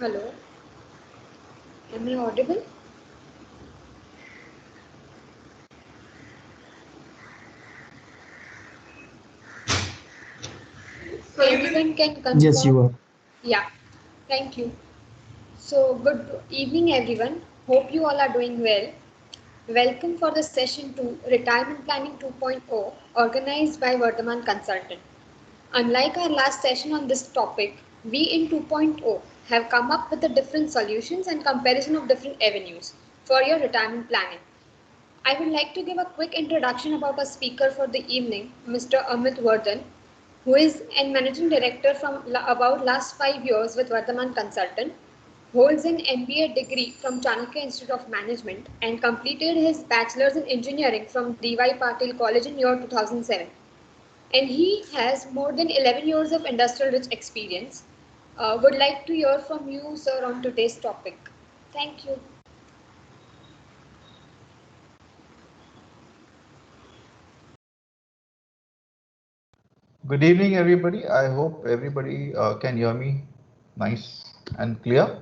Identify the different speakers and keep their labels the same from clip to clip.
Speaker 1: Hello, am I audible? So anyone can confirm.
Speaker 2: Yes, you are.
Speaker 1: Yeah, thank you. So good evening everyone. Hope you all are doing well. Welcome for the session 2 Retirement Planning 2.0 organized by Vardhaman Consultant. Unlike our last session on this topic, we in 2.0 have come up with the different solutions and comparison of different avenues for your retirement planning. I would like to give a quick introduction about our speaker for the evening, Mr. Amit Vardhan, who is a managing director from about last 5 years with Vardhaman Consultant, holds an MBA degree from Chanakya Institute of Management and completed his bachelor's in engineering from DY Patil College in year 2007. And he has more than 11 years of industrial rich experience. Would like to hear from you, sir, on today's topic. Thank you.
Speaker 3: Good evening, everybody. I hope everybody can hear me nice and clear.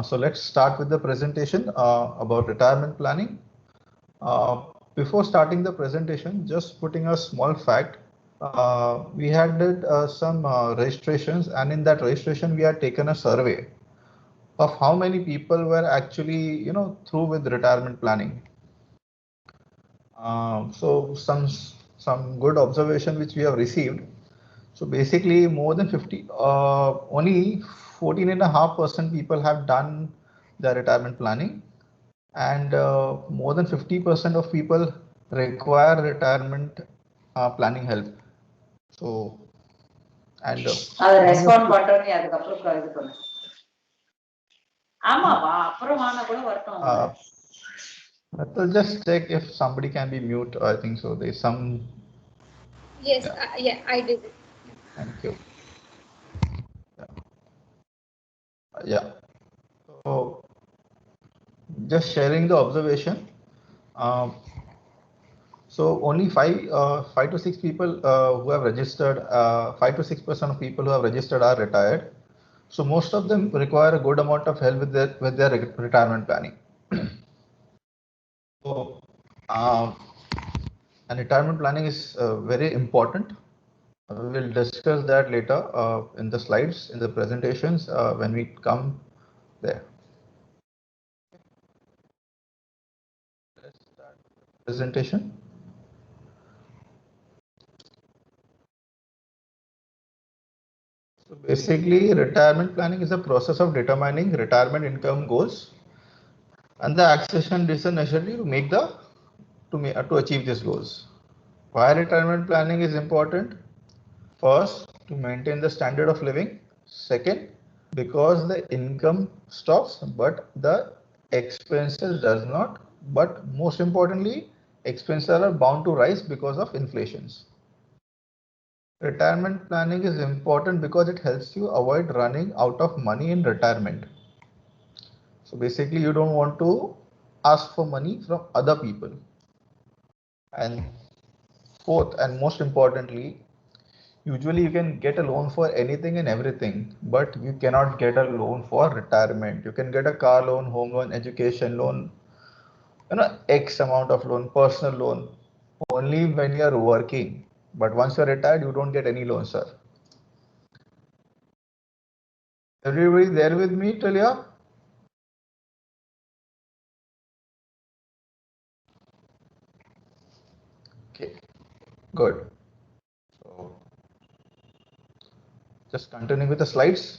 Speaker 3: So let's start with the presentation about retirement planning. Uh, Before starting the presentation, just putting a small fact. We had did some registrations, and in that registration, we had taken a survey of how many people were actually, through with retirement planning. So some good observation which we have received. So basically, more than 50, only 14.5% people have done their retirement planning, and more than 50% of people require retirement planning help. So, and
Speaker 4: அதை respond பண்றோம் அதுக்கப்புறம் இது பண்ணு ஆமாவா அப்புறம் வாங்க கூட வரட்டும்
Speaker 3: I'll just check if somebody can be mute. I think so. There's some.
Speaker 1: Yes, yeah, I did.
Speaker 3: Thank you. Yeah. So just sharing the observation. Um, so only five to six people who have registered, 5 to 6% of people who have registered are retired. So most of them require a good amount of help with their retirement planning. So, and retirement planning is very important. We will discuss that later in the slides, in the presentations when we come there. Let's start the presentation. So basically, retirement planning is a process of determining retirement income goals and the accession decision necessary to make to achieve these goals. Why retirement planning is important? First, to maintain the standard of living. Second, because the income stops but the expenses does not. But most importantly, expenses are bound to rise because of inflations. Retirement planning is important because it helps you avoid running out of money in retirement. So basically, you don't want to ask for money from other people. And fourth, and most importantly, usually you can get a loan for anything and everything, but you cannot get a loan for retirement. You can get a car loan, home loan, education loan, X amount of loan, personal loan, only when you are working. But once you're retired, you don't get any loan, sir. Everybody there with me, Talia? Okay, good. So just continuing with the slides.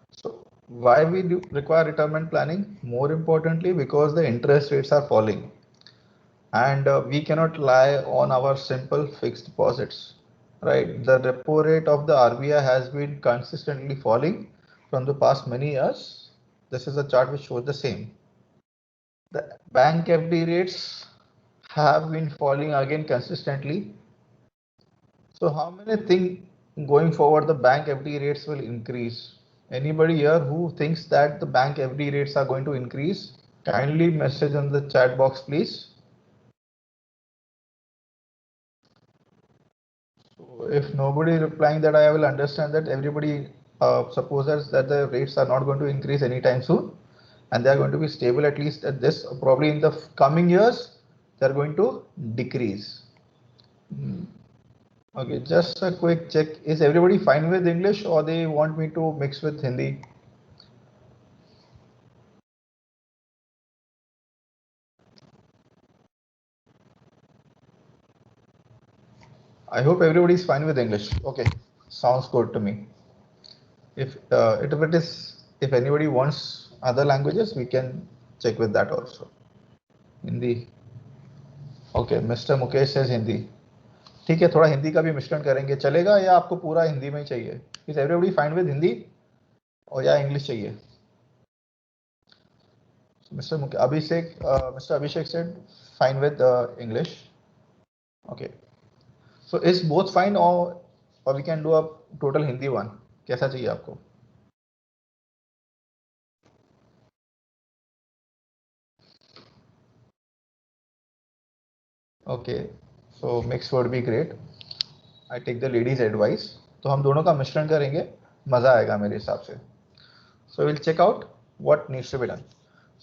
Speaker 3: So why we do require retirement planning? More importantly, because the interest rates are falling, and we cannot rely on our simple fixed deposits, right? The repo rate of the RBI has been consistently falling from the past many years. This is a chart which shows the same. The bank FD rates have been falling again consistently. So how many think going forward the bank FD rates will increase? Anybody here who thinks that the bank FD rates are going to increase? Kindly message on the chat box, please. So if nobody replying that, I will understand that everybody suppose that the rates are not going to increase anytime soon, and they are going to be stable at least at this. Probably in the coming years, they are going to decrease. Okay, just a quick check. Is everybody fine with English, or they want me to mix with Hindi? I hope everybody is fine with English. Okay, sounds good to me. If anybody wants other languages, we can check with that also. Hindi. Okay, Mr. Mukesh says Hindi. ठीक है, थोड़ा हिंदी का भी मिश्रण करेंगे, चलेगा, या आपको पूरा हिंदी में ही चाहिए? Is everybody fine with Hindi और या इंग्लिश चाहिए? Mister Abhishek said fine with English. Okay, so is both fine और we can do a total Hindi one? कैसा चाहिए आपको? Okay, so mix would be great. I take the ladies advice. तो हम दोनों का मिश्रण करेंगे, मजा आएगा मेरे हिसाब से. So will check out what needs to be done.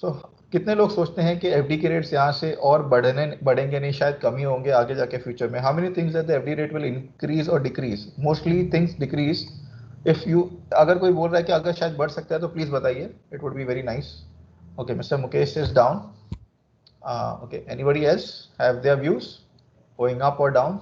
Speaker 3: सो कितने लोग सोचते हैं कि एफडी के रेट्स यहाँ से और बढ़ेंगे नहीं, शायद कमी होंगे आगे जाके फ्यूचर में? How many things that the FD rate will increase और decrease? Mostly things decrease. If you, अगर कोई बोल रहा है कि अगर शायद बढ़ सकता है तो प्लीज बताइए, it would be very nice. Okay, mister Mukesh is down. Okay, anybody else have their views going up और डाउन?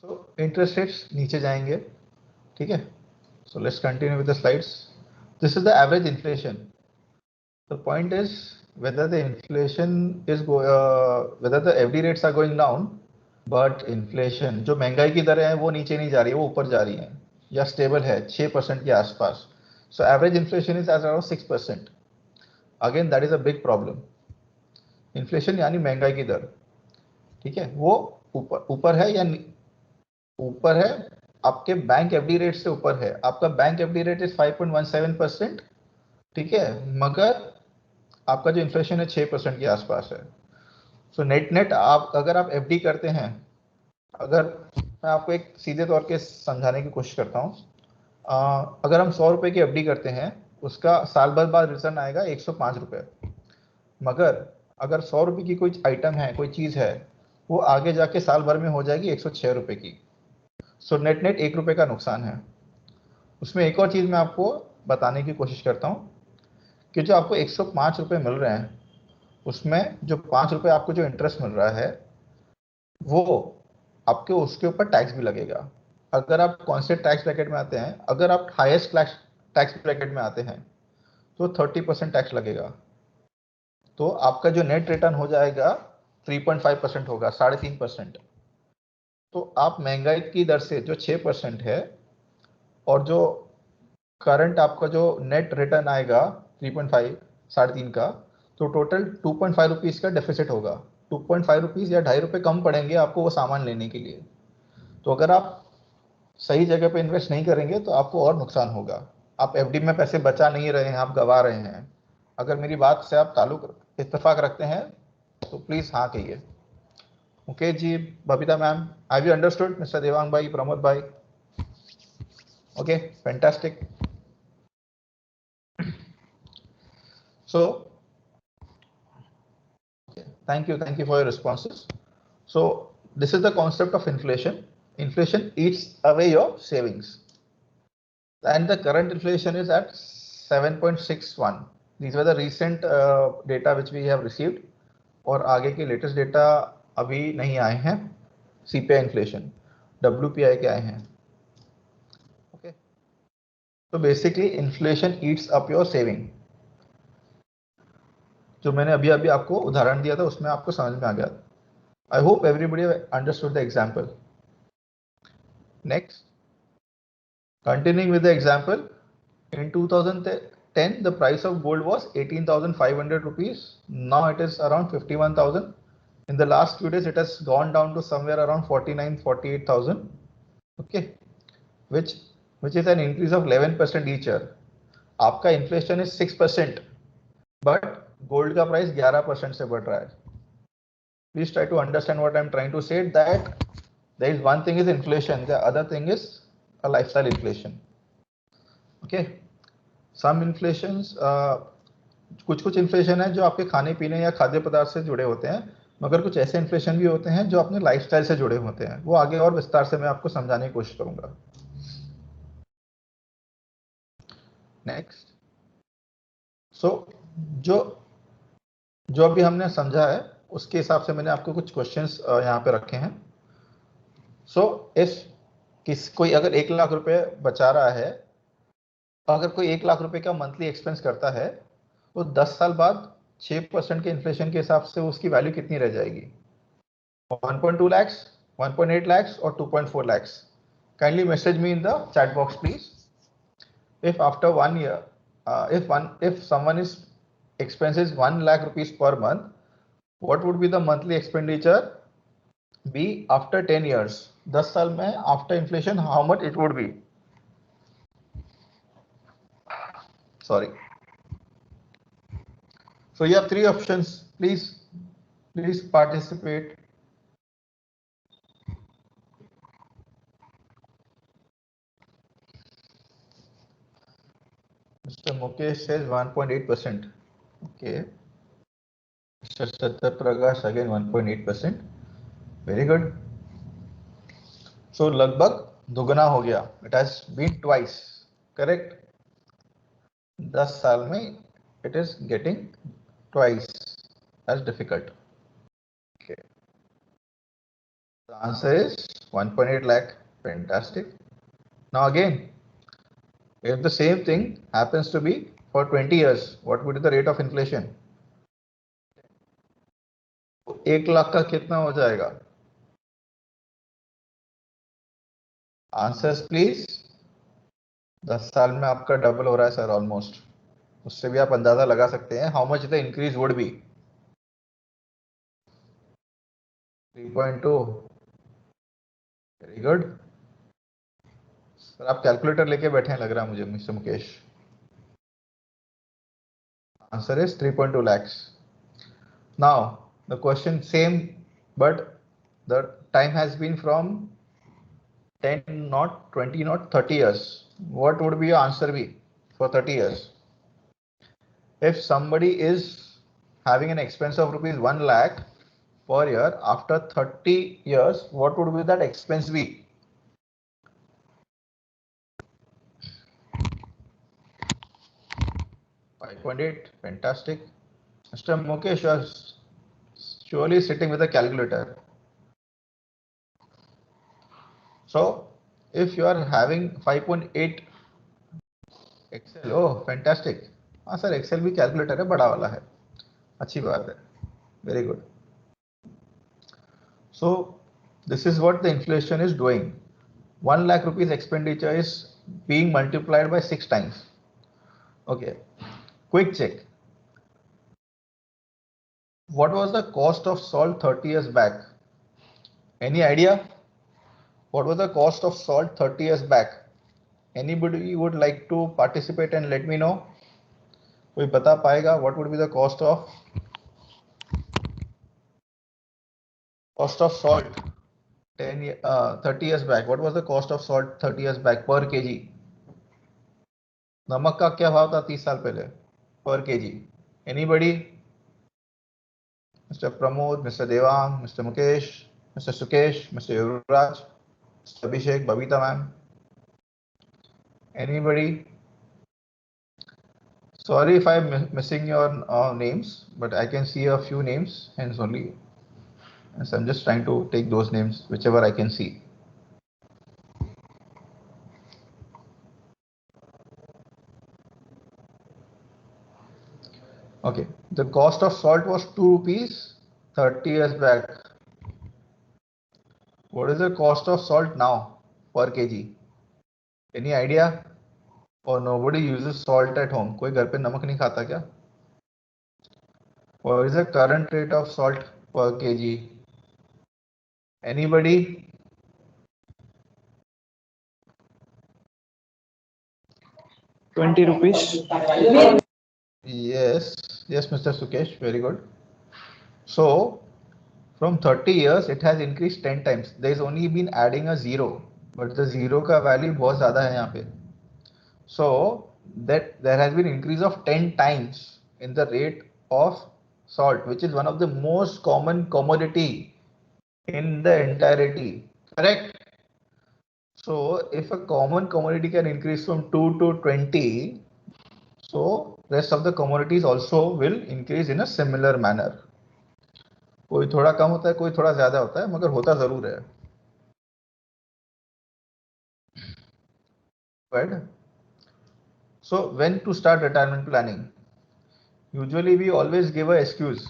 Speaker 3: So interest rates नीचे जाएंगे, ठीक है. So let's continue with the slides. This is the average inflation. The point is whether the inflation is whether the FD rates are going down, but inflation जो महंगाई की दरें हैं वो नीचे नहीं जा रही है, वो ऊपर जा रही है या स्टेबल है 6% के आसपास. So average inflation is at around 6%. Again that is a big problem. Inflation यानी महंगाई की दर, ठीक है, वो ऊपर है या ऊपर है, आपके बैंक एफडी रेट से ऊपर है. आपका बैंक एफडी रेट इज 5.17%, ठीक है, मगर आपका जो इन्फ्लेशन है 6% के आसपास है. सो नेट आप अगर आप एफडी करते हैं, अगर मैं आपको एक सीधे तौर पे समझाने की कोशिश करता हूँ, अगर हम 100 रुपए की एफडी करते हैं, उसका साल भर बाद रिटर्न आएगा 105 रुपए. मगर अगर 100 रुपए की कोई आइटम है, कोई चीज है, वो आगे जाके साल भर में हो जाएगी 106 रुपए की. सो नेट 1 रुपए का नुकसान है. उसमें एक और चीज मैं आपको बताने की कोशिश करता हूँ कि जो आपको 105 रुपए मिल रहे हैं, उसमें जो 5 रुपए आपको जो इंटरेस्ट मिल रहा है, वो आपके उसके ऊपर टैक्स भी लगेगा. अगर आप कौन से टैक्स ब्रैकेट में आते हैं, अगर आप हाईएस्ट टैक्स ब्रैकेट में आते हैं तो 30% टैक्स लगेगा. तो आपका जो नेट रिटर्न हो जाएगा 3.5% होगा, 3.5%. तो आप महंगाई की दर से जो 6% है और जो करंट आपका जो नेट रिटर्न आएगा 3.5, 3.5 का, तो टोटल 2.5 रुपीज का डेफिसिट होगा. 2.5 रुपीज या 2.5 रुपए कम पड़ेंगे आपको वो सामान लेने के लिए. तो अगर आप सही जगह पे इन्वेस्ट नहीं करेंगे तो आपको और नुकसान होगा. आप एफडी में पैसे बचा नहीं रहे हैं, आप गवा रहे हैं. अगर मेरी बात से आप ताल्लुक इत्तेफाक रखते हैं तो प्लीज हाँ कहिए. Mukesh ji, Babita ma'am, have you understood? Mister Devang bhai, Pramod bhai, okay, fantastic. So thank you for your responses. So this is the concept of inflation. Inflation eats away your savings, and the current inflation is at 7.61. These were the recent data which we have received, और आगे के latest data अभी नहीं आए हैं. CPI inflation, WPI के आए हैं. ओके, तो basically inflation Yeats up your saving. जो मैंने अभी आपको उदाहरण दिया था उसमें आपको समझ में आ गया. I hope everybody understood the example. Next, continuing with the example, in 2010 the price of gold was 18,500 rupees. Now it is around 51,000. In the last few days it has gone down to somewhere around 48,000. Okay, which is an increase of 11% each year. आपका inflation is 6%, but gold का price 11% से बढ़ रहा है. Please try to understand what I'm trying to say, that there is one thing is inflation, the other thing is a lifestyle inflation. Okay, some inflations, कुछ inflation है जो आपके खाने पीने या खाद्य पदार्थ से जुड़े होते हैं, मगर कुछ ऐसे इन्फ्लेशन भी होते हैं जो अपने लाइफस्टाइल से जुड़े होते हैं. वो आगे और विस्तार से मैं आपको समझाने की कोशिश करूंगा. नेक्स्ट. सो जो अभी हमने समझा है उसके हिसाब से मैंने आपको कुछ क्वेश्चंस यहाँ पे रखे हैं. सो कोई अगर 1 लाख रुपए बचा रहा है, अगर कोई 1 लाख रुपए का मंथली एक्सपेंस करता है, तो 10 साल बाद 6% के इन्फ्लेशन के हिसाब से उसकी वैल्यू कितनी रह जाएगी? 1.2 lakhs, 1.8 lakhs और 2.4 lakhs. Kindly message me in the chat box, please. If after 1 year, if someone is expenses 1 lakh rupees per month, what would be the monthly expenditure be after 10 years? 10 साल में after inflation, how much it would be? Sorry. So you have 3 options. Please participate. Mr. Mukesh says 1.8%. Okay. Mr. Satya Prakash again 1.8%. Very good. So लगभग दुगना हो गया. It has been twice. Correct. 10 साल में it is getting twice as difficult. Okay. The answer is 1.8 lakh. Fantastic. Now again, if the same thing happens to be for 20 years, what would be the rate of inflation? 1 lakh का कितना हो जाएगा? Answers please. 10 साल में आपका double हो रहा है सर ऑलमोस्ट. उससे भी आप अंदाजा लगा सकते हैं how much the increase would be. 3.2. Very good sir. आप कैलकुलेटर लेके बैठे हैं लग रहा है मुझे, mister Mukesh. Answer is 3.2 lakhs. Now the question same, but the time has been from 10 not 20 not 30 years. What would be your answer be for 30 years? If somebody is having an expense of rupees 1 lakh per year, after 30 years, what would be that expense be? 5.8. Fantastic. Mr. Mukesh, you are surely sitting with a calculator. So if you are having 5.8 Excel, oh fantastic. हाँ sir, Excel भी calculator है, बड़ा वाला है. अच्छी बात है. Very good. So this is what the inflation is doing. 1 lakh rupees expenditure is being multiplied by 6 times. Okay. Quick check. What was the cost of salt 30 years back? Any idea? What was the cost of salt 30 years back? Anybody would like to participate and let me know? कोई बता पाएगा? What would be the cost of salt 30 years back? What was the cost of salt 30 years back per kg? नमक का क्या भाव था 30 साल पहले per kg? Anybody? Mr. Pramod, Mr. Devang, Mr. Mukesh, Mr. Sukesh, Mr. Yuvraj, Mr. Abhishek, Babita ma'am. Anybody? Sorry if I'm missing your names, but I can see a few names, hence only. So I'm just trying to take those names, whichever I can see. Okay, the cost of salt was 2 rupees 30 years back. What is the cost of salt now per kg? Any idea? Or nobody uses salt at home? कोई घर पे नमक नहीं खाता क्या? What is the current rate of salt per kg? Anybody? Yes, Mr. Sukesh, very good. So From 30 years, it has increased 10 times. There is only been adding a zero, but the zero का value बहुत ज़्यादा है यहाँ पे. So that there has been increase of 10 times in the rate of salt, which is one of the most common commodity in the entirety. Correct? So if a common commodity can increase from 2 to 20, so rest of the commodities also will increase in a similar manner. कोई थोड़ा कम होता है, कोई थोड़ा ज्यादा होता है, मगर होता जरूर है. Right? So when to start retirement planning? Usually we always give a excuse.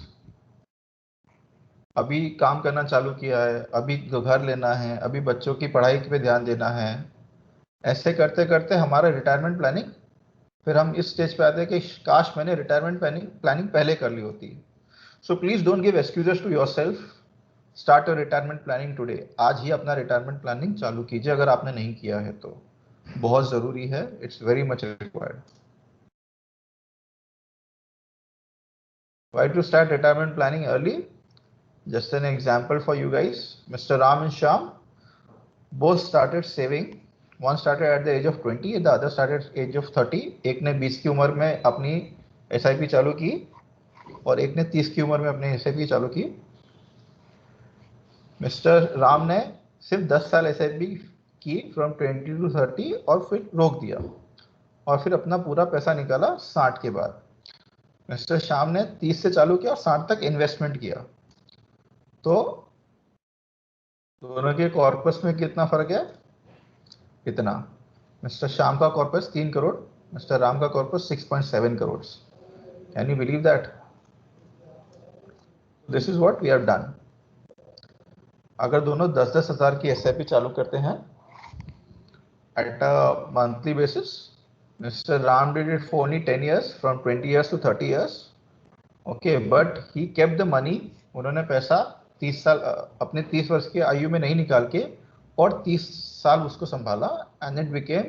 Speaker 3: अभी काम करना चालू किया है, अभी घर लेना है, अभी बच्चों की पढ़ाई पे ध्यान देना है. ऐसे करते करते हमारा रिटायरमेंट प्लानिंग, फिर हम इस स्टेज पे आते हैं कि काश मैंने रिटायरमेंट प्लानिंग पहले कर ली होती. So please don't give excuses to yourself. Start your retirement planning today. आज ही अपना रिटायरमेंट प्लानिंग चालू कीजिए अगर आपने नहीं किया है तो. बहुत जरूरी है. It's very much required. Why to start retirement planning early? Just an example for you guys. Mr. Ram and Shyam both started saving. One started at the age of 20 and the other started at age of 30. एक ने 20 की उम्र में अपनी SIP चालू की और एक ने 30 की उम्र में अपनी SIP चालू की. मिस्टर राम ने सिर्फ 10 साल SIP की फ्रॉम 20 to 30 और फिर रोक दिया और फिर अपना पूरा पैसा निकाला 60 के बाद. मिस्टर श्याम ने 30 से चालू किया और 60 तक इन्वेस्टमेंट किया. तो दोनों के कॉर्पस में कितना फर्क है? इतना. मिस्टर श्याम का कॉर्पस 3 करोड़, मिस्टर राम का corpus 6.7 crore. Can you believe that? This is what we have done. अगर दोनों 10-10 हजार की SIP चालू करते हैं at a monthly basis, Mr. Ram did it for only 10 years, from 20 years to 30 years. Okay, but he kept the money. उन्होंने पैसा 30 साल अपने 30 वर्ष की आयु में नहीं निकाल के और 30 साल उसको संभाला and it became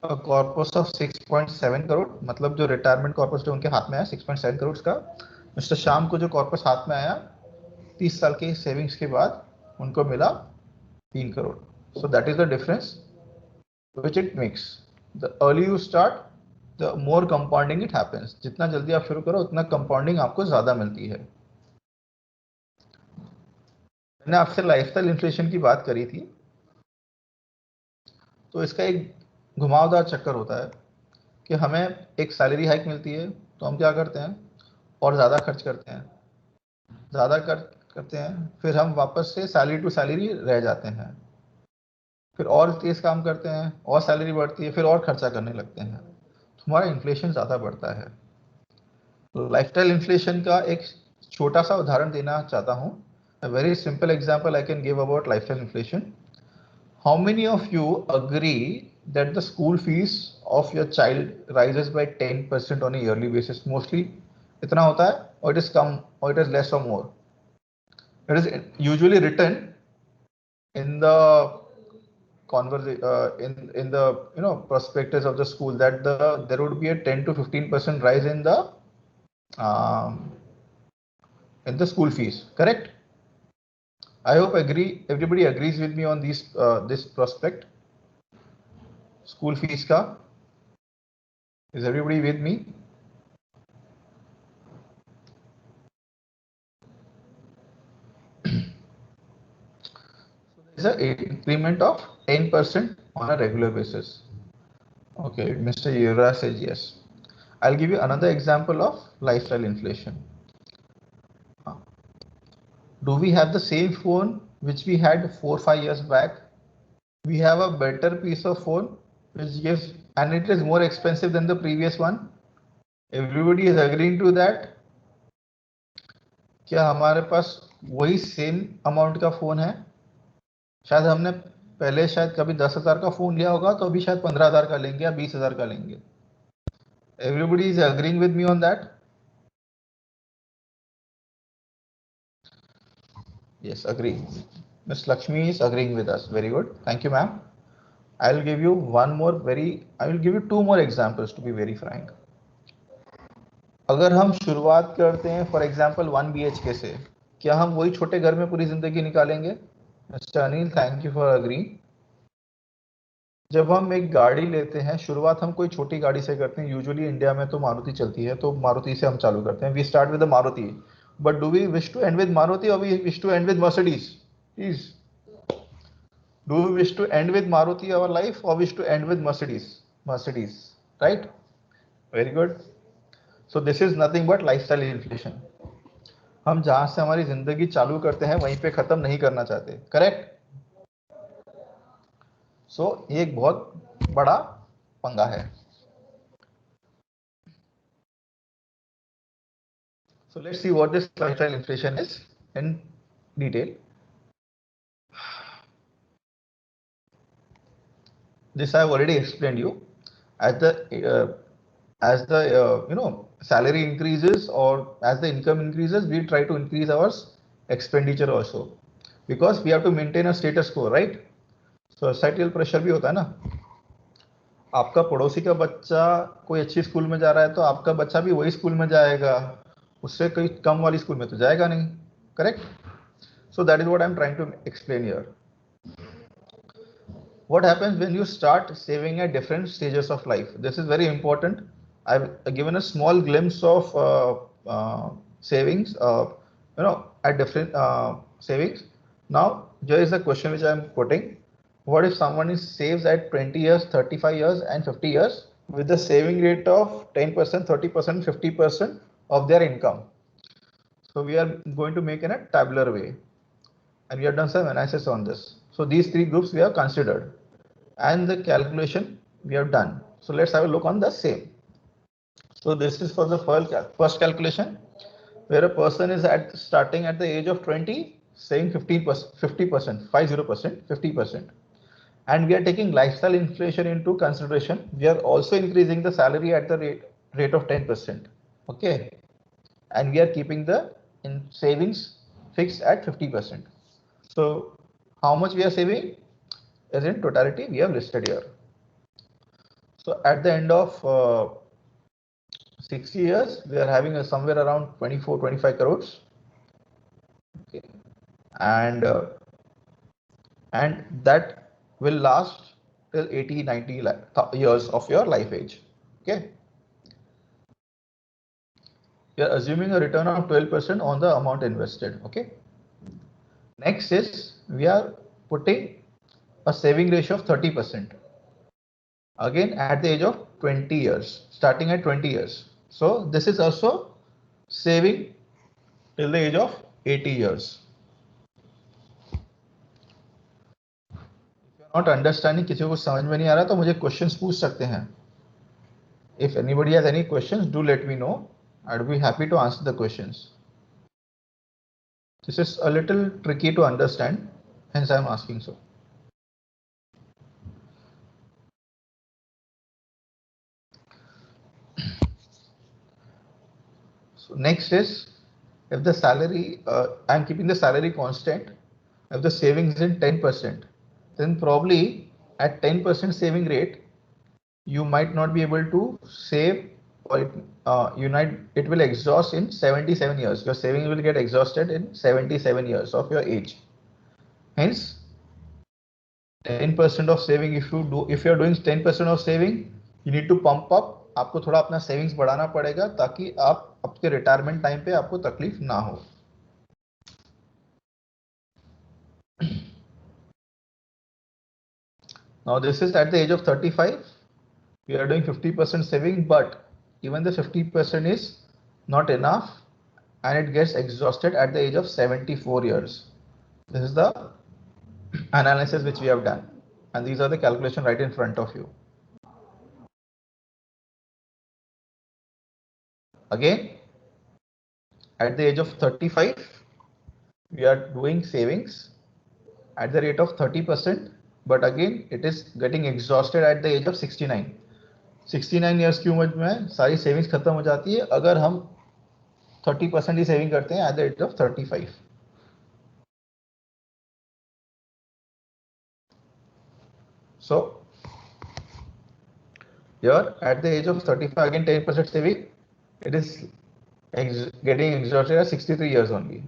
Speaker 3: a corpus of 6.7 crore. मतलब जो रिटायरमेंट कॉर्पस जो उनके हाथ में आया 6.7 करोड़ का, मिस्टर श्याम को जो कॉर्पस हाथ में आया 30 साल के सेविंग्स के बाद उनको मिला 3 crore. So that is the difference which it makes. The early you start, the more compounding it happens. जितना जल्दी आप शुरू करो उतना कंपाउंडिंग आपको ज्यादा मिलती है. मैंने आपसे लाइफस्टाइल इन्फ्लेशन की बात करी थी, तो इसका एक घुमावदार चक्कर होता है कि हमें एक सैलरी हाइक मिलती है तो हम क्या करते हैं और ज्यादा खर्च करते हैं, ज्यादा करते हैं, फिर हम वापस से सैलरी टू सैलरी रह जाते हैं, फिर और तेज काम करते हैं और सैलरी बढ़ती है, फिर और खर्चा करने लगते हैं, तो हमारा इन्फ्लेशन ज़्यादा बढ़ता है. लाइफस्टाइल इन्फ्लेशन का एक छोटा सा उदाहरण देना चाहता हूँ. A very simple example I can give about lifestyle inflation. How many of you agree that the school fees of your child rises by 10% on A yearly basis? Mostly इतना होता है, और इट इज कम और it is less और more. It is usually written in the in the prospectus of the school that there would be a 10 to 15% rise in the school fees. Correct? I hope everybody agrees with me on this prospect. School fees ka. Is everybody with me? Is an increment of 10% on a regular basis. Okay, Mr. Yura says yes. I'll give you another example of lifestyle inflation. Do we have the same phone which we had 4-5 years back? We have a better piece of phone which gives, and it is more expensive than the previous one. Everybody is agreeing to that. क्या हमारे पास वही same amount का phone है? शायद हमने पहले शायद कभी 10,000 का फोन लिया होगा तो अभी शायद 15,000 का लेंगे या 20,000 का लेंगे. Everybody is agreeing with me on that? Yes, agree. Miss Lakshmi is agreeing with us. Very good. Thank you, ma'am. I will give you two more examples to be very frank. अगर हम शुरुआत करते हैं for example 1 BHK से, क्या हम वही छोटे घर में पूरी जिंदगी निकालेंगे? Mister Anil, thank you for agree. जब हम एक गाड़ी लेते हैं, शुरुआत हम कोई छोटी गाड़ी से करते हैं। यूजुअली इंडिया में तो मारुति चलती है, तो मारुति से हम चालू करते हैं। We start with the Maruti, but do we wish to end with Maruti और we wish to end with Mercedes? Please, do we wish to end with Maruti our life or wish to end with Mercedes, right? Very good. So this is nothing but lifestyle inflation. हम जहां से हमारी जिंदगी चालू करते हैं वहीं पे खत्म नहीं करना चाहते, करेक्ट? सो ये एक बहुत बड़ा पंगा है। So let's see what this lifestyle inflation is in detail. This I have already explained you. As the salary increases or as the income increases, we try to increase our expenditure also, because we have to maintain a status quo, right? Societal pressure भी होता है ना। आपका पड़ोसी का बच्चा कोई अच्छी स्कूल में जा रहा है तो आपका बच्चा भी वही स्कूल में जाएगा, उससे कोई कम वाली स्कूल में तो जाएगा नहीं, correct? So that is what I am trying to explain here. What happens when you start saving at different stages of life? This is very important. I've given a small glimpse of savings, at different savings. Now, here is the question which I am putting. What if someone saves at 20 years, 35 years, and 50 years with the saving rate of 10%, 30%, 50% of their income? So we are going to make in a tabular way, and we have done some analysis on this. So these three groups we have considered, and the calculation we have done. So let's have a look on the same. So this is for the first calculation, where a person is starting at the age of 20, saying 50%, 50%, and we are taking lifestyle inflation into consideration. We are also increasing the salary at the rate of 10%. Okay, and we are keeping the savings fixed at 50%. So how much we are saving is in totality we have listed here. So at the end of 60 years, we are having somewhere around 24-25 crores. Okay. And that will last till 80-90 years of your life age. Okay. We are assuming a return of 12% on the amount invested. Okay. Next is we are putting a saving ratio of 30%. Again at the age of 20 years, starting at 20 years. So this is also saving till the age of 80 years. If you are not understanding, किसी को समझ में नहीं आ रहा तो मुझे questions पूछ सकते हैं. If anybody has any questions, do let me know. I'd be happy to answer the questions. This is a little tricky to understand, hence I'm asking so. So next is, if the salary, I'm keeping the salary constant. If the savings is in 10%, then probably at 10% saving rate, you might not be able to save, or it will exhaust in 77 years. Your savings will get exhausted in 77 years of your age. Hence, 10% of saving, if you are doing 10% of saving, you need to pump up. आपको थोड़ा अपना savings बढ़ाना पड़ेगा ताकि आप आपके retirement time पे आपको तकलीफ ना हो. Now this is at the age of 35. We are doing 50% saving, but even the 50% is not enough, and it gets exhausted at the age of 74 years. This is the analysis which we have done, and these are the calculation right in front of you. Again, at the age of 35, we are doing savings at the rate of 30%, but again it is getting exhausted at the age of 69. 69 years की उम्र में सारी savings खत्म हो जाती है अगर हम 30% ही सेविंग करते हैं at the age of 35. So here at the age of 35, again 10% saving, it is getting exhausted at 63 years only.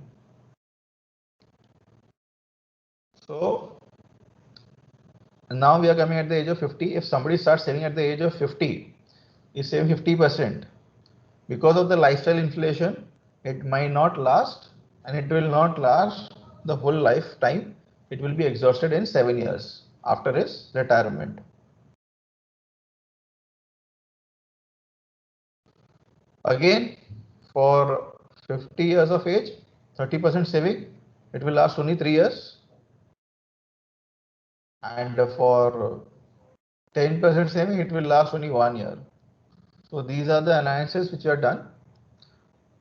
Speaker 3: So now we are coming at the age of 50. If somebody starts saving at the age of 50, is saving 50%. Because of the lifestyle inflation, it might not last, and it will not last the whole lifetime. It will be exhausted in 7 years after his retirement. Again, for 50 years of age, 30% saving, it will last only 3 years. And for 10% saving, it will last only 1 year. So these are the analysis which we have done.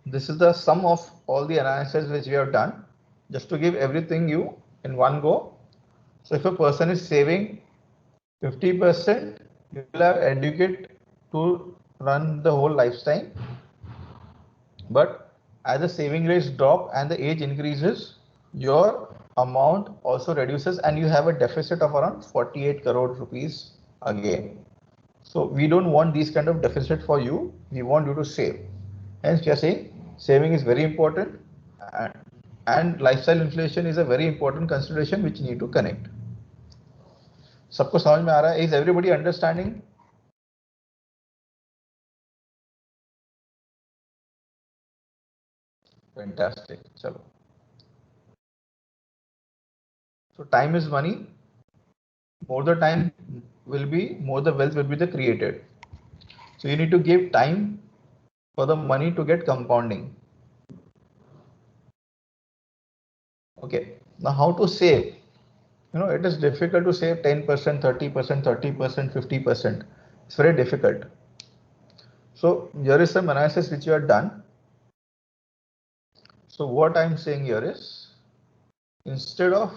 Speaker 3: This is the sum of all the analysis which we have done, just to give everything you in one go. So if a person is saving 50%, you will have educate to run the whole lifetime. But as the saving rates drop and the age increases, your amount also reduces and you have a deficit of around 48 crore rupees again. So we don't want these kind of deficit for you. We want you to save. Hence we are saying saving is very important, and lifestyle inflation is a very important consideration which you need to connect. सबको समझ में आ रहा है? Is everybody understanding? Fantastic. चलो. So time is money. More the time will be, more the wealth will be the created. So you need to give time for the money to get compounding. Okay. Now how to save? You know, it is difficult to save 10%, 30%, 30%, 50%. It's very difficult. So here is some analysis which you have done. So what I'm saying here is, instead of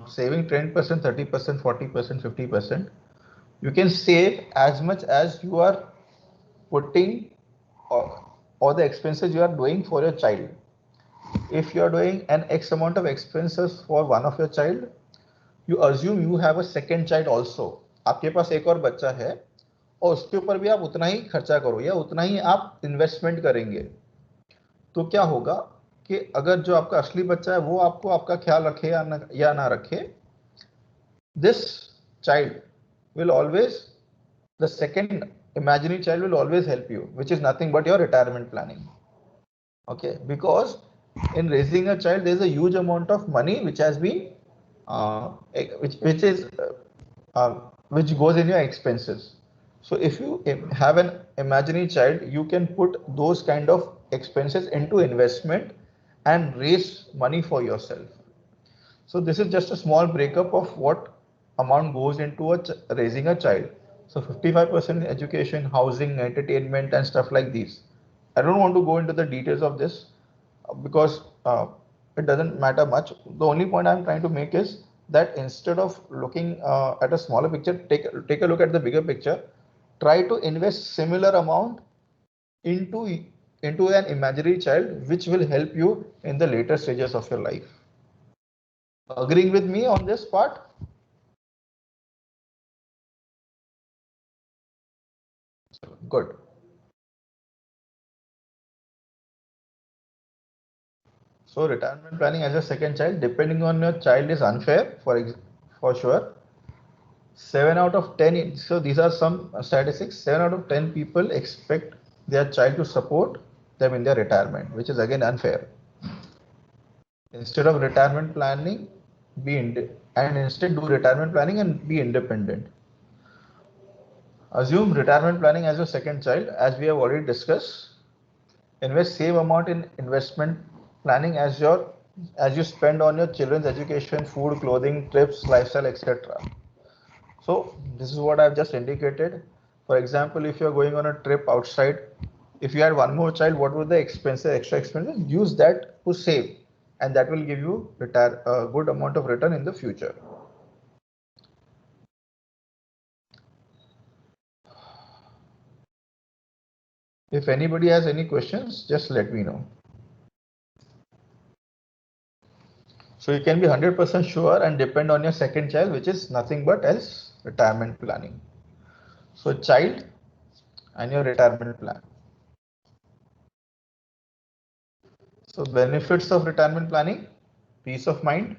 Speaker 3: saving 10%, 30%, 40%, 50%, you can save as much as you are putting or the expenses you are doing for your child. If you are doing an X amount of expenses for one of your child, you assume you have a second child also. आपके पास एक और बच्चा है और उसके ऊपर भी आप उतना ही खर्चा करो या उतना ही आप इन्वेस्टमेंट करेंगे, तो क्या होगा कि अगर जो आपका असली बच्चा है वो आपको आपका ख्याल रखे या ना रखे, this child will always, the second imaginary child will always help you, which is nothing but your retirement planning. Okay, because in raising a child there is a huge amount of money which has been which goes in your expenses. So if you have an imaginary child, you can put those kind of expenses into investment and raise money for yourself. So this is just a small breakup of what amount goes into raising a child. So 55% education, housing, entertainment, and stuff like these. I don't want to go into the details of this because it doesn't matter much. The only point I'm trying to make is that instead of looking at a smaller picture, take a look at the bigger picture. Try to invest similar amount into an imaginary child, which will help you in the later stages of your life. Agreeing with me on this part? Good. So retirement planning as a second child, depending on your child, is unfair for sure. 7 out of 10, so these are some statistics, 7 out of 10 people expect their child to support them in their retirement, which is again unfair. Instead of retirement planning, instead do retirement planning and be independent. Assume retirement planning as your second child, as we have already discussed. Invest same amount in investment planning as you spend on your children's education, food, clothing, trips, lifestyle, etc. So this is what I've just indicated. For example, if you're going on a trip outside, if you had one more child, what would the extra expenses? Use that to save, and that will give you a good amount of return in the future. If anybody has any questions, just let me know. So you can be 100% sure and depend on your second child, which is nothing but else retirement planning. So child and your retirement plan. So benefits of retirement planning: peace of mind,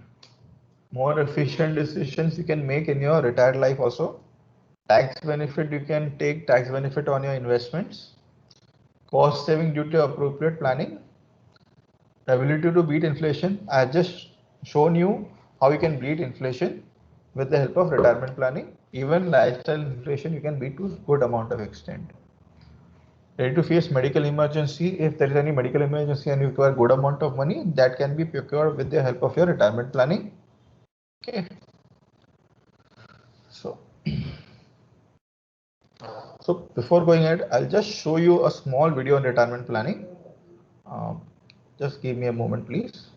Speaker 3: More efficient decisions you can make in your retired life also. Tax benefit, you can take tax benefit on your investments. Cost saving due to appropriate planning. Ability to beat inflation. I have just shown you how you can beat inflation with the help of retirement planning. Even lifestyle inflation you can beat to good amount of extent. Ready to face medical emergency. If there is any medical emergency and you require good amount of money, that can be procured with the help of your retirement planning. Okay. So before going ahead, I'll just show you a small video on retirement planning. Just give me a moment, please.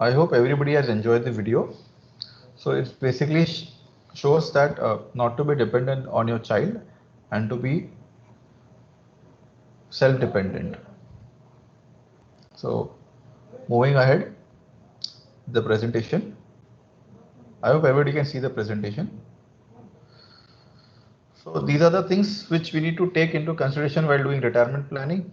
Speaker 3: I hope everybody has enjoyed the video. So it basically shows that not to be dependent on your child and to be self-dependent. So moving ahead, the presentation. I hope everybody can see the presentation. So these are the things which we need to take into consideration while doing retirement planning.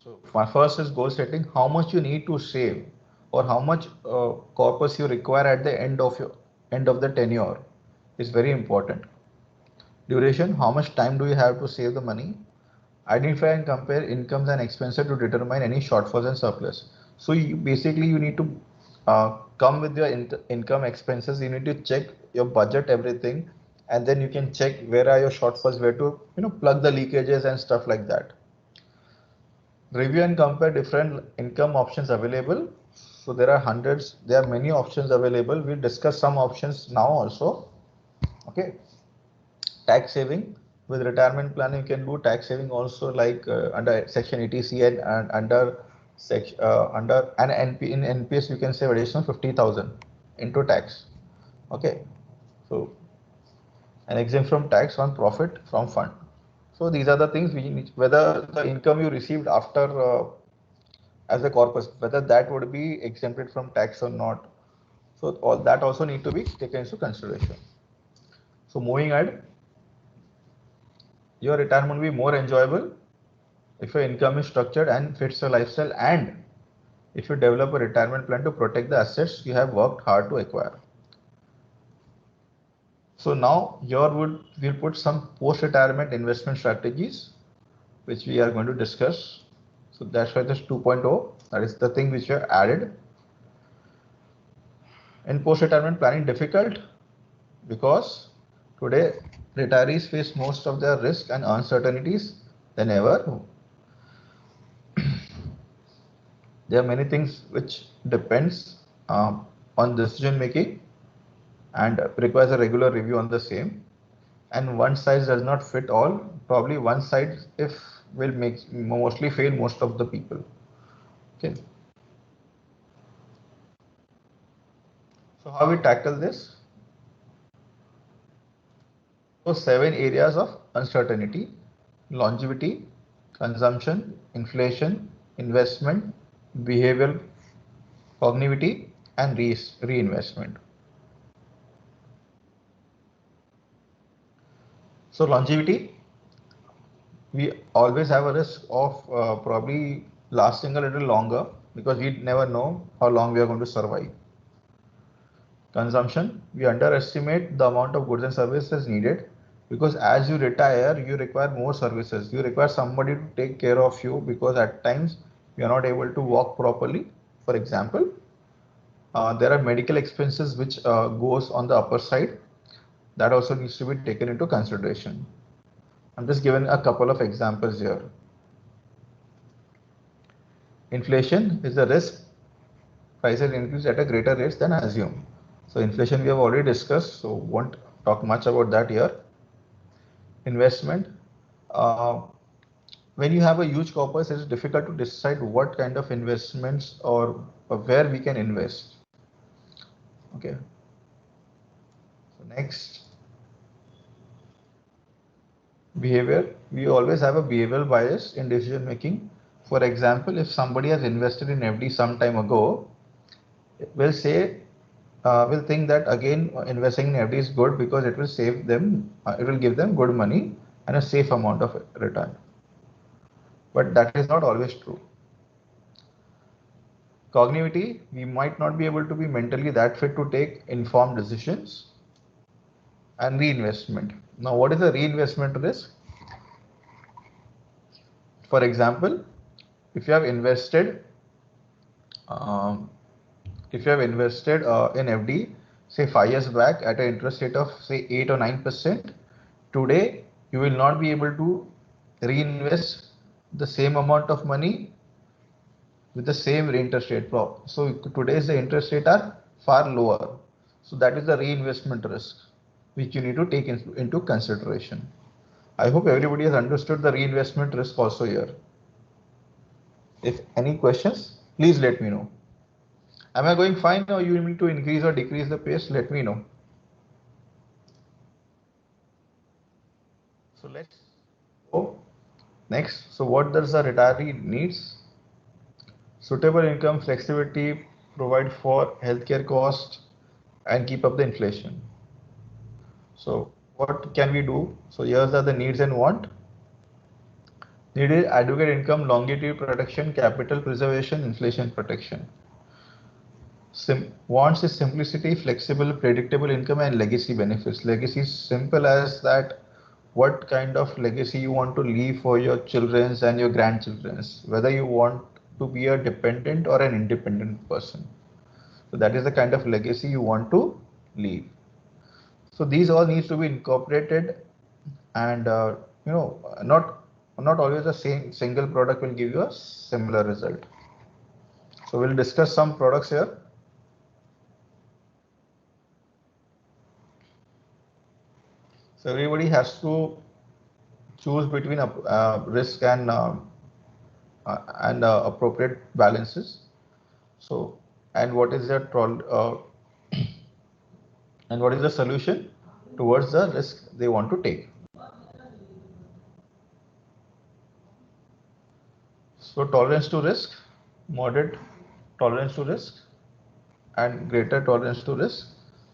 Speaker 3: So my first is goal setting. How much you need to save, or how much corpus you require at the end of the tenure is very important. Duration. How much time do you have to save the money? Identify and compare incomes and expenses to determine any shortfalls and surplus. So you need to come with your income expenses. You need to check your budget, everything, and then you can check where are your shortfalls, where to plug the leakages and stuff like that. Review and compare different income options available. So there are many options available. We'll discuss some options now also. Okay. Tax saving. With retirement planning, you can do tax saving also, like under section 80C and under in NPS you can save additional 50,000 into tax. Okay. So an exempt from tax on profit from fund. So these are the things we need, whether the income you received after as a corpus, whether that would be exempted from tax or not. So all that also need to be taken into consideration. So moving ahead, your retirement will be more enjoyable if your income is structured and fits your lifestyle, and if you develop a retirement plan to protect the assets you have worked hard to acquire. So now we'll put some post-retirement investment strategies which we are going to discuss. So that's why this 2.0, that is the thing which we have added. In post-retirement planning difficult because today retirees face most of their risk and uncertainties than ever. There are many things which depends on decision making and requires a regular review on the same. And one size does not fit all. Probably one size if will make mostly fail most of the people. Okay. So how we tackle this? So 7 areas of uncertainty: longevity, consumption, inflation, investment, behavioral, cognitivity, and reinvestment. So longevity, we always have a risk of probably lasting a little longer because we never know how long we are going to survive. Consumption, we underestimate the amount of goods and services needed because as you retire, you require more services. You require somebody to take care of you because at times you are not able to walk properly. For example, there are medical expenses which goes on the upper side that also needs to be taken into consideration. I'm just giving a couple of examples here. Inflation is the risk prices increase at a greater rate than assumed. So inflation we have already discussed, so won't talk much about that here. Investment. Uh, when you have a huge corpus, it's difficult to decide what kind of investments or where we can invest. Okay. So next, behavior. We always have a behavioral bias in decision making. For example, if somebody has invested in FD some time ago, will say will think that again investing in FD is good because it will save them, it will give them good money and a safe amount of return. But that is not always true. Cognitivity, we might not be able to be mentally that fit to take informed decisions. And reinvestment. Now, what is a reinvestment risk? For example, if you have invested um, in FD, say 5 years back at an interest rate of say 8 or 9%, today you will not be able to reinvest the same amount of money with the same interest rate. So today's the interest rate are far lower. So that is the reinvestment risk which you need to take into consideration. I hope everybody has understood the reinvestment risk also here. If any questions, please let me know. Am I going fine or you need to increase or decrease the pace? Let me know. So let's go next. So what does the retiree needs? Suitable income, flexibility, provide for healthcare cost and keep up the inflation. So what can we do? So here's are the needs and want. Needed adequate income, longevity protection, capital preservation, inflation protection. Wants is simplicity, flexible, predictable income and legacy benefits. Legacy is simple as that what kind of legacy you want to leave for your children's and your grandchildren's, whether you want to be a dependent or an independent person. So that is the kind of legacy you want to leave. So these all needs to be incorporated and not always the same single product will give you a similar result. So we'll discuss some products here. So everybody has to choose between risk and appropriate balances. So and what is the and what is the solution towards the risk they want to take. So tolerance to risk, moderate tolerance to risk, and greater tolerance to risk.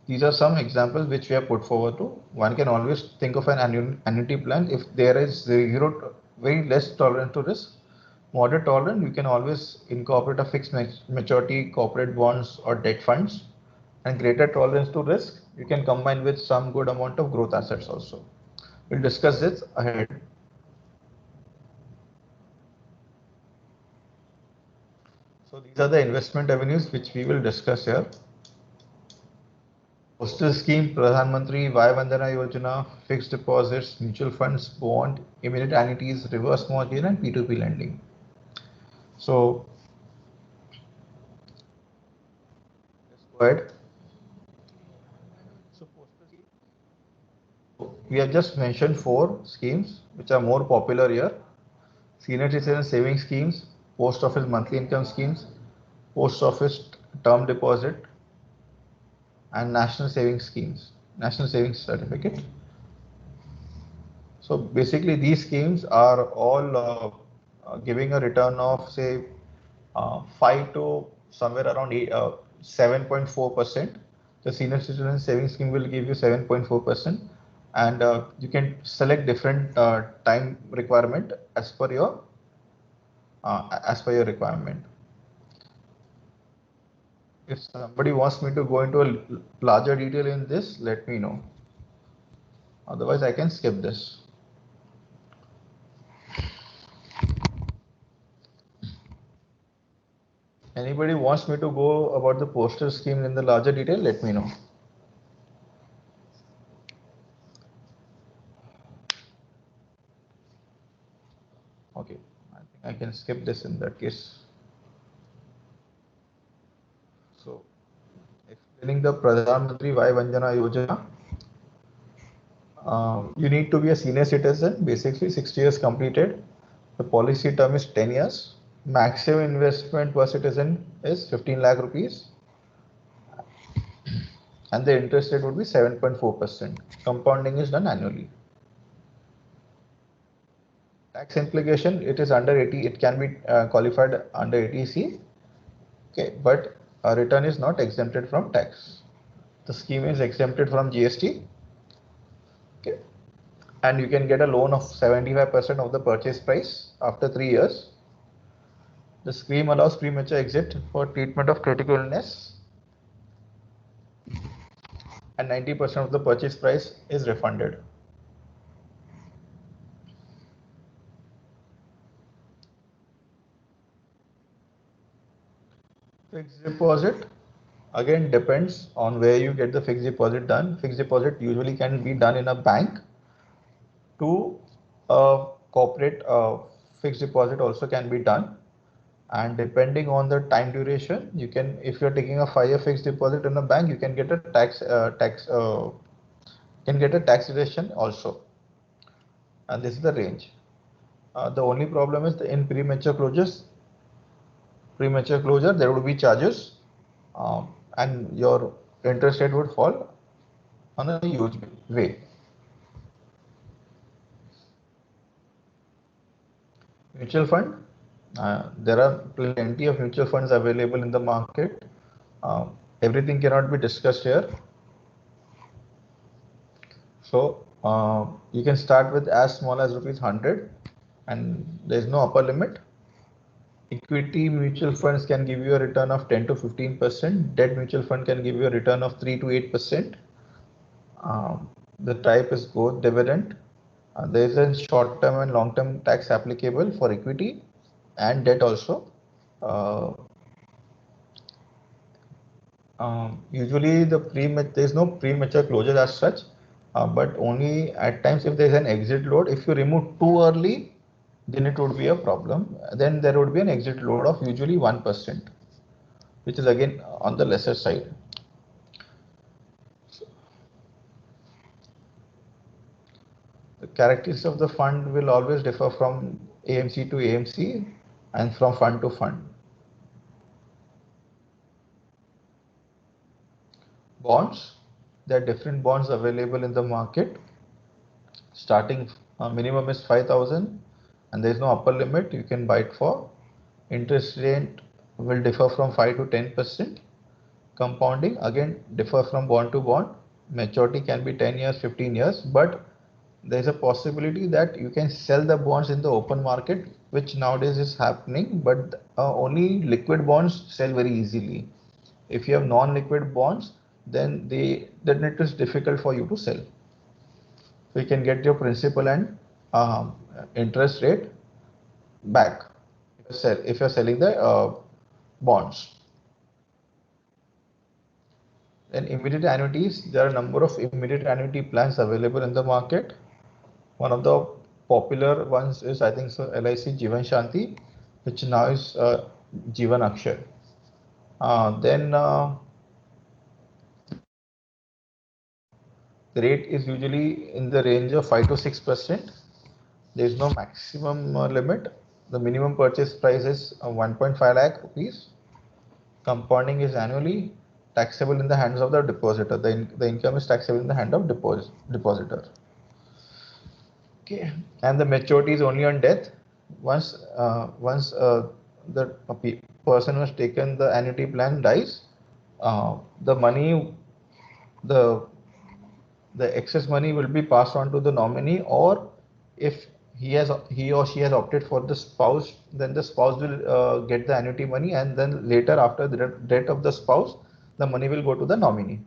Speaker 3: These are some examples which we have put forward to. One can always think of an annuity plan if there is very less tolerance to risk. Moderate tolerance, you can always incorporate a fixed maturity corporate bonds or debt funds. And greater tolerance to risk, you can combine with some good amount of growth assets also. We'll discuss this ahead. So these are the investment avenues which we will discuss here. Postal scheme, Pradhan Mantri, Vaya Vandana Yojana, fixed deposits, mutual funds, bond, immediate annuities, reverse mortgage and P2P lending. So ahead. So we have just mentioned four schemes which are more popular here: senior citizen saving schemes, post office monthly income schemes, post office term deposit, and national savings schemes, national savings certificate. So basically, these schemes are all giving a return of say 5 to somewhere around 7.4%. The senior citizen savings scheme will give you 7.4%, and you can select different time requirement as per your requirement. If somebody wants me to go into a larger detail in this, let me know. Otherwise, I can skip this. Anybody wants me to go about the postal scheme in the larger detail, let me know. Okay, I think I can skip this in that case. So, explaining the Pradhan Mantri Vay Vanjana Yojana, you need to be a senior citizen, basically 60 years completed. The policy term is 10 years. Maximum investment per citizen is 15 lakh rupees. And the interest rate would be 7.4%. Compounding is done annually. Tax implication, it is under 80, it can be qualified under 80C. Okay, but a return is not exempted from tax. The scheme is exempted from GST. Okay, and you can get a loan of 75% of the purchase price after 3 years. The scheme allows premature exit for treatment of critical illness, and 90% of the purchase price is refunded. Fixed deposit again depends on where you get the fixed deposit done. Fixed deposit usually can be done in a bank. To a corporate fixed deposit also can be done, and depending on the time duration, you can, if you're taking a 5-year fixed deposit in a bank, you can get a tax deduction also, and this is the range. The only problem is in premature closure there would be charges, and your interest rate would fall on a huge way. Mutual fund, there are plenty of mutual funds available in the market. Everything cannot be discussed here. So you can start with as small as ₹100, and there is no upper limit. Equity mutual funds can give you a return of 10 to 15%. Debt mutual fund can give you a return of 3 to 8%. The type is both dividend. There is a short-term and long-term tax applicable for equity and debt also. Usually there is no premature closure as such, but only at times if there is an exit load. If you remove too early, then it would be a problem. Then there would be an exit load of usually 1%, which is again on the lesser side. The characteristics of the fund will always differ from AMC to AMC and from fund to fund. Bonds, there are different bonds available in the market. Starting minimum is 5,000, and there is no upper limit. You can buy it for. Interest rate will differ from 5 to 10%. Compounding again differ from bond to bond. Maturity can be 10 years, 15 years, but there is a possibility that you can sell the bonds in the open market, which nowadays is happening, but only liquid bonds sell very easily. If you have non-liquid bonds, then it is difficult for you to sell. So you can get your principal and interest rate back if you're selling the bonds. Then immediate annuities, there are a number of immediate annuity plans available in the market. One of the popular ones is, I think so, LIC Jeevan Shanti, which now is Jeevan Akshar. Then The rate is usually in the range of 5 to 6%. There is no maximum limit. The minimum purchase price is 1.5 lakh rupees. Compounding is annually, taxable in the hands of the depositor. The income is taxable in the hand of depositor. Okay, and the maturity is only on death. Once the person who has taken the annuity plan dies, the money, the excess money will be passed on to the nominee, or if he or she has opted for the spouse, then the spouse will get the annuity money, and then later, after the death of the spouse, the money will go to the nominee.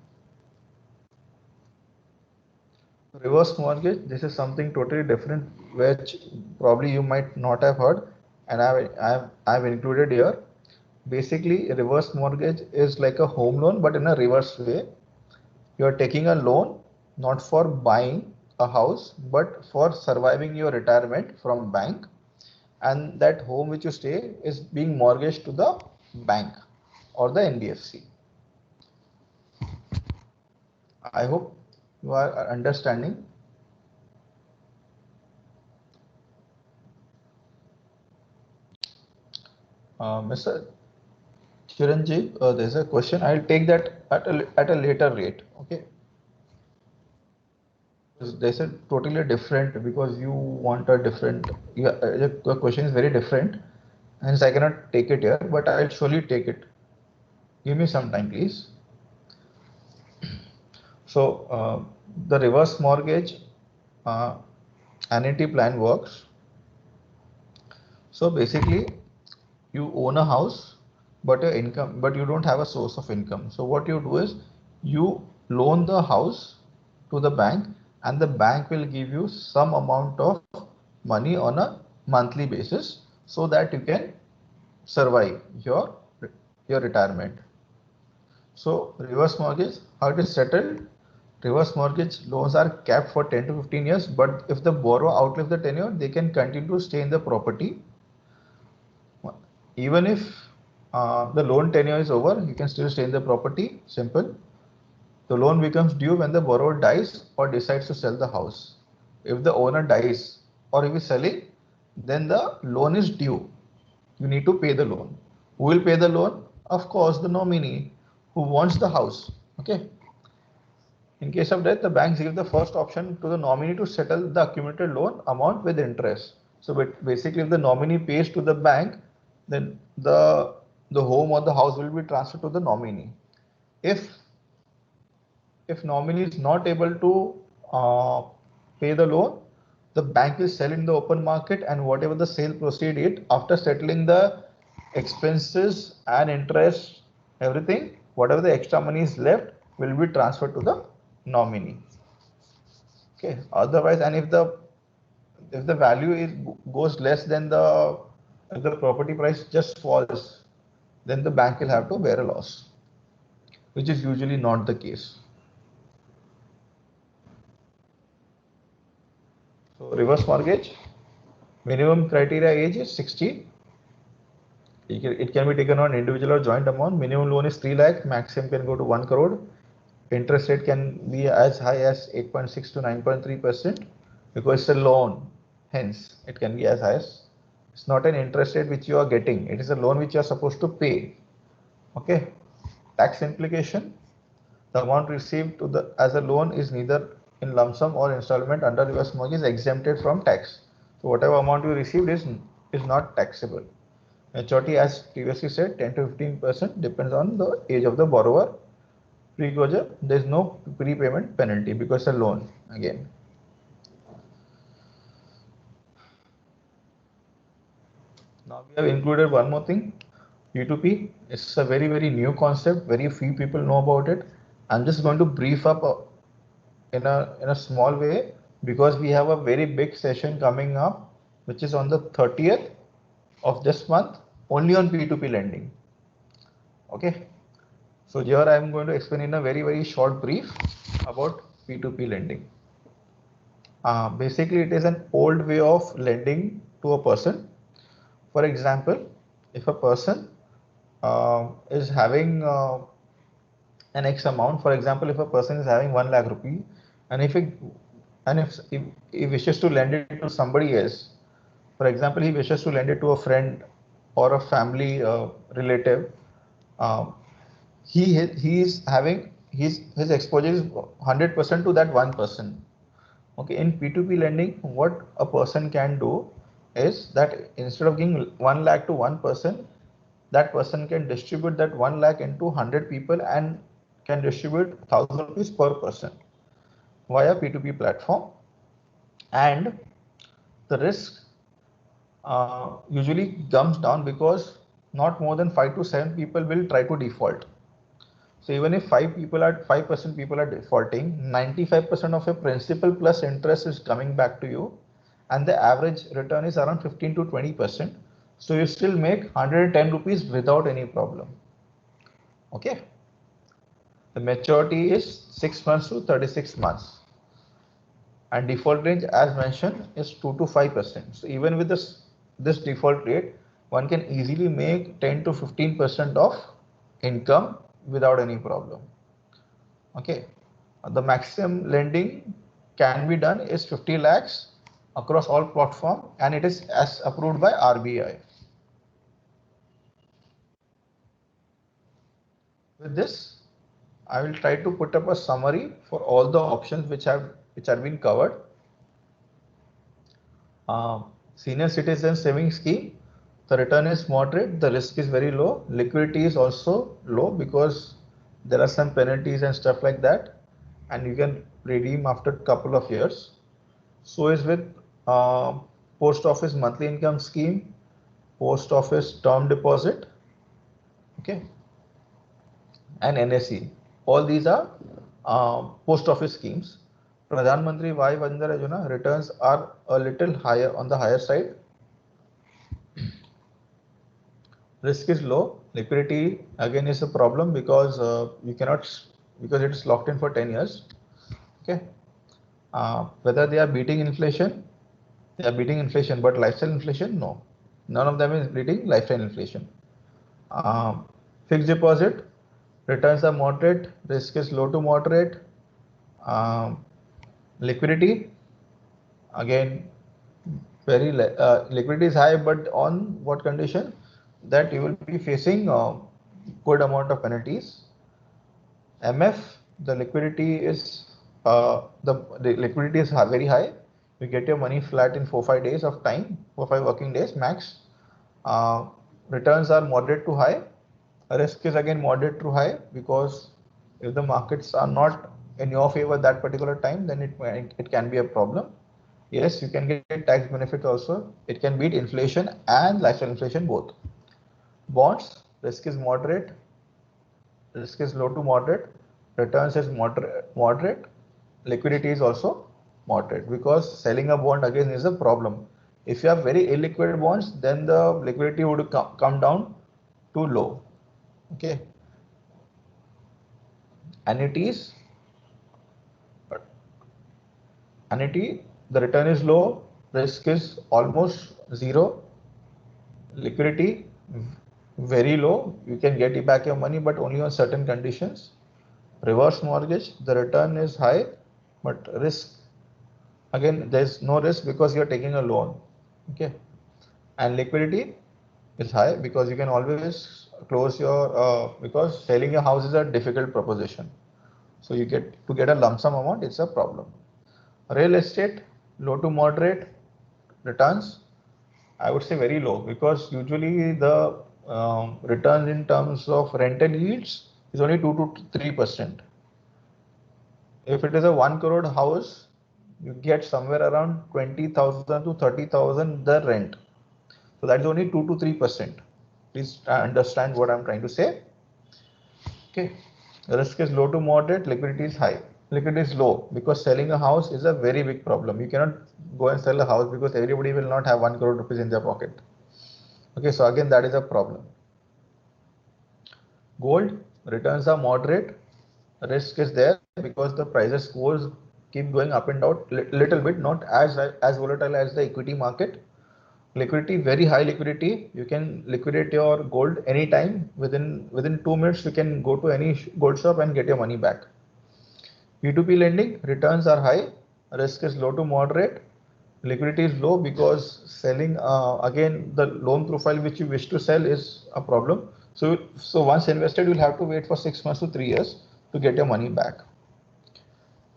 Speaker 3: Reverse mortgage, this is something totally different, which probably you might not have heard, and I've included here. Basically, reverse mortgage is like a home loan, but in a reverse way. You are taking a loan not for buying a house, but for surviving your retirement from bank, and that home which you stay is being mortgaged to the bank or the NBFC. I hope you are understanding. Mr. Chiranjeev, there's a question. I'll take that at a later rate. Okay. There's a totally different, because you want a different. Your question is very different, hence I cannot take it here, but I'll surely take it. Give me some time, please. So the reverse mortgage annuity plan works. So basically, you own a house, but you don't have a source of income. So what you do is you loan the house to the bank, and the bank will give you some amount of money on a monthly basis, so that you can survive your retirement. So reverse mortgage, how it is settled? Reverse mortgage loans are capped for 10 to 15 years, but if the borrower outlives the tenure, they can continue to stay in the property. Even if the loan tenure is over, you can still stay in the property. Simple. The loan becomes due when the borrower dies or decides to sell the house. If the owner dies or if he's selling, then the loan is due. You need to pay the loan. Who will pay the loan? Of course, the nominee who wants the house. Okay. In case of death, the banks give the first option to the nominee to settle the accumulated loan amount with interest. So basically, if the nominee pays to the bank, then the home or the house will be transferred to the nominee. If nominee is not able to pay the loan, the bank will sell in the open market, and whatever the sale proceed it, after settling the expenses and interest, everything, whatever the extra money is left will be transferred to the nominee. Okay. Otherwise, and if the value goes less than the property price just falls, then the bank will have to bear a loss, which is usually not the case. So reverse mortgage, minimum criteria age is 60. It can be taken on individual or joint amount. Minimum loan is 3 lakh, maximum can go to 1 crore. Interest rate can be as high as 8.6 to 9.3%, because it's a loan. Hence, it can be as high as, it's not an interest rate which you are getting. It is a loan which you are supposed to pay. Okay. Tax implication, the amount received as a loan is neither in lump sum or installment under reverse mortgage is exempted from tax. So whatever amount you received is not taxable. Maturity, as previously said, 10 to 15% depends on the age of the borrower. Pre-closure, there is no prepayment penalty because it's a loan again. Now we have included one more thing, P2P. It's a very, very new concept. Very few people know about it. I'm just going to brief up in a small way, because we have a very big session coming up, which is on the 30th of this month, only on P2P lending. Okay. So here I am going to explain in a very, very short brief about P2P lending. Basically, it is an old way of lending to a person. For example, if a person is having an X amount, for example, if a person is having 1 lakh rupee And if he wishes to lend it to somebody else, for example, he wishes to lend it to a friend or a family relative, uh, he is having his exposure is 100% to that one person. Okay, in P2P lending, what a person can do is that instead of giving 1 lakh to one person, that person can distribute that 1 lakh into 100 people and can distribute 1,000 rupees per person via P2P platform. And the risk usually comes down because not more than 5 to 7 people will try to default. So even if 5% people are defaulting, 95% of your principal plus interest is coming back to you, and the average return is around 15 to 20%. So you still make 110 rupees without any problem. Okay. The maturity is 6 months to 36 months. And default range, as mentioned, is 2 to 5%. So even with this default rate, one can easily make 10 to 15% of income without any problem. Okay, the maximum lending can be done is 50 lakhs across all platform, and it is as approved by RBI. With this, I will try to put up a summary for all the options which have been covered. Senior citizen savings scheme, the return is moderate, the risk is very low, liquidity is also low because there are some penalties and stuff like that, and you can redeem after a couple of years. So is with uh, post office monthly income scheme, post office term deposit, okay, and NSE. All these are post office schemes. Pradhan Mantri Vay Vandana Yojana returns are a little higher on the higher side. Risk is low. Liquidity again is a problem because you cannot, because it is locked in for 10 years. Okay. Whether they are beating inflation, but lifestyle inflation, no. None of them is beating lifestyle inflation. Fixed deposit returns are moderate, risk is low to moderate. Liquidity, again, liquidity is high, but on what condition? That you will be facing good amount of penalties. MF, the liquidity is the liquidity is very high. You get your money flat in 4-5 days of time, 4-5 working days max. Uh, Returns are moderate to high. Risk is again moderate to high because if the markets are not in your favor that particular time, then it can be a problem. Yes, you can get tax benefit also. It can beat inflation and lifestyle inflation both. Bonds, risk is moderate, risk is low to moderate, returns is moderate, liquidity is also moderate because selling a bond again is a problem. If you have very illiquid bonds, then the liquidity would come down to low. Okay. Annuities, annuity, the return is low, risk is almost zero, liquidity very low. You can get back your money, but only on certain conditions. Reverse mortgage, the return is high, but risk, again, there's no risk because you're taking a loan. Okay. And liquidity is high because you can always close your, because selling your house is a difficult proposition. So you get a lump sum amount, it's a problem. Real estate, low to moderate returns, I would say very low because usually the returns in terms of rental yields is only 2 to 3%. If it is a 1 crore house, you get somewhere around 20,000 to 30,000 the rent. So that is only 2 to 3%. Please understand what I'm trying to say. Okay. Risk is low to moderate, liquidity is high. Liquidity is low because selling a house is a very big problem. You cannot go and sell a house because everybody will not have 1 crore rupees in their pocket. Okay, so again, that is a problem. Gold, returns are moderate, risk is there because the prices goes keep going up and down little bit, not as volatile as the equity market. Liquidity, very high liquidity. You can liquidate your gold anytime. Within 2 minutes, you can go to any gold shop and get your money back. P2P lending, returns are high, risk is low to moderate, liquidity is low because selling, again, the loan profile which you wish to sell is a problem. So once invested, you'll have to wait for 6 months to 3 years to get your money back.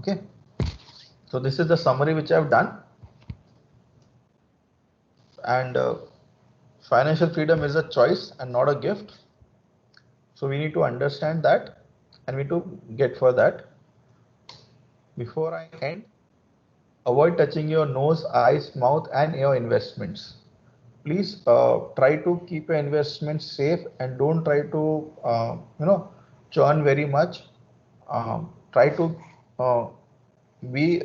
Speaker 3: Okay. So this is the summary which I've done. And financial freedom is a choice and not a gift. So we need to understand that and we need to get for that. Before I end, avoid touching your nose, eyes, mouth and your investments. Please try to keep your investments safe and don't try to churn very much. Try to be